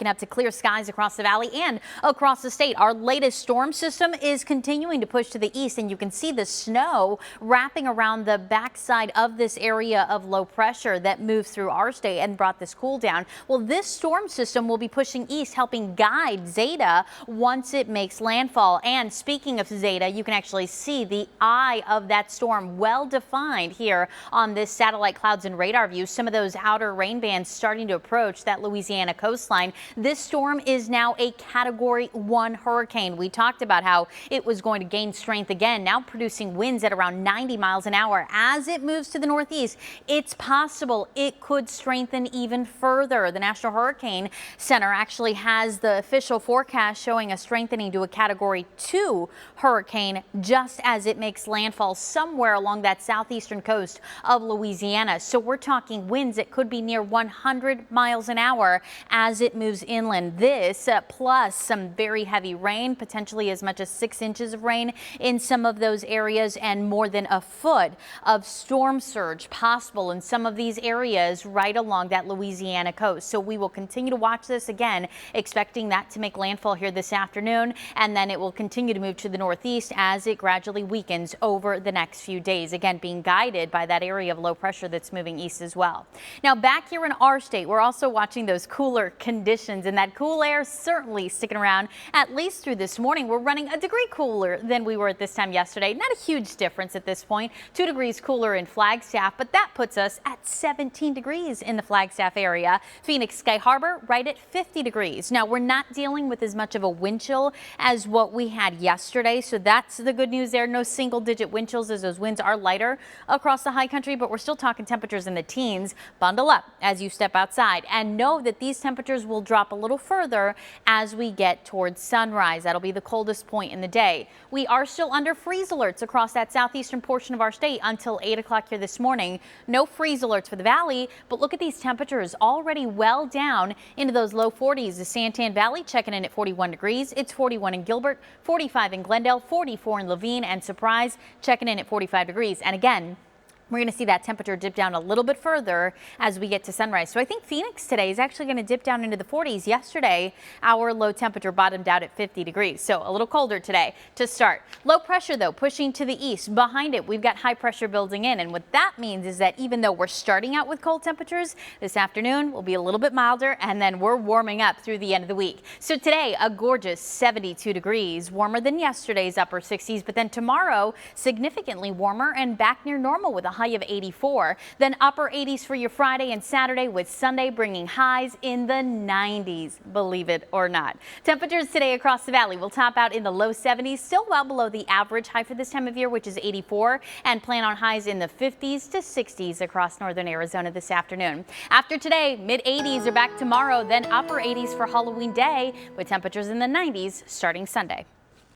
waking up to clear skies across the valley and across the state. Our latest storm system is continuing to push to the east, and you can see the snow wrapping around the backside of this area of low pressure that moves through our state and brought this cool down. Well, this storm system will be pushing east, helping guide Zeta once it makes landfall. And speaking of Zeta, you can actually see the eye of that storm well defined here on this satellite clouds and radar view. Some of those outer rain bands starting to approach that Louisiana coastline. This storm is now a Category 1 hurricane. We talked about how it was going to gain strength again, now producing winds at around 90 miles an hour. As it moves to the northeast, it's possible it could strengthen even further. The National Hurricane Center actually has the official forecast showing a strengthening to a Category 2 hurricane just as it makes landfall somewhere along that southeastern coast of Louisiana. So we're talking winds that could be near 100 miles an hour as it moves inland. This plus some very heavy rain, potentially as much as 6 inches of rain in some of those areas, and more than a foot of storm surge possible in some of these areas right along that Louisiana coast. So we will continue to watch this again, expecting that to make landfall here this afternoon, and then it will continue to move to the northeast as it gradually weakens over the next few days. Again, being guided by that area of low pressure that's moving east as well. Now back here in our state, we're also watching those cooler conditions, and that cool air certainly sticking around at least through this morning. We're running a degree cooler than we were at this time yesterday. Not a huge difference at this point. 2 degrees cooler in Flagstaff, but that puts us at 17 degrees in the Flagstaff area. Phoenix Sky Harbor right at 50 degrees. Now we're not dealing with as much of a wind chill as what we had yesterday, so that's the good news there. No single digit wind chills as those winds are lighter across the high country, but we're still talking temperatures in the teens. Bundle up as you step outside and know that these temperatures will drop a little further as we get towards sunrise. That'll be the coldest point in the day. We are still under freeze alerts across that southeastern portion of our state until 8 o'clock here this morning. No freeze alerts for the valley, but look at these temperatures already well down into those low 40s. The Santan Valley checking in at 41 degrees. It's 41 in Gilbert, 45 in Glendale, 44 in Laveen, and Surprise checking in at 45 degrees. And again, we're going to see that temperature dip down a little bit further as we get to sunrise. So I think Phoenix today is actually going to dip down into the 40s. Yesterday, our low temperature bottomed out at 50 degrees. So a little colder today to start. Low pressure, though, pushing to the east. Behind it, we've got high pressure building in. And what that means is that even though we're starting out with cold temperatures, this afternoon will be a little bit milder, and then we're warming up through the end of the week. So today, a gorgeous 72 degrees, warmer than yesterday's upper 60s. But then tomorrow, significantly warmer and back near normal with a high of 84. Then upper 80s for your Friday and Saturday, with Sunday bringing highs in the 90s, believe it or not. Temperatures today across the valley will top out in the low 70s, still well below the average high for this time of year, which is 84, and plan on highs in the 50s to 60s across northern Arizona this afternoon. After today, mid 80s are back tomorrow, then upper 80s for Halloween day, with temperatures in the 90s starting Sunday.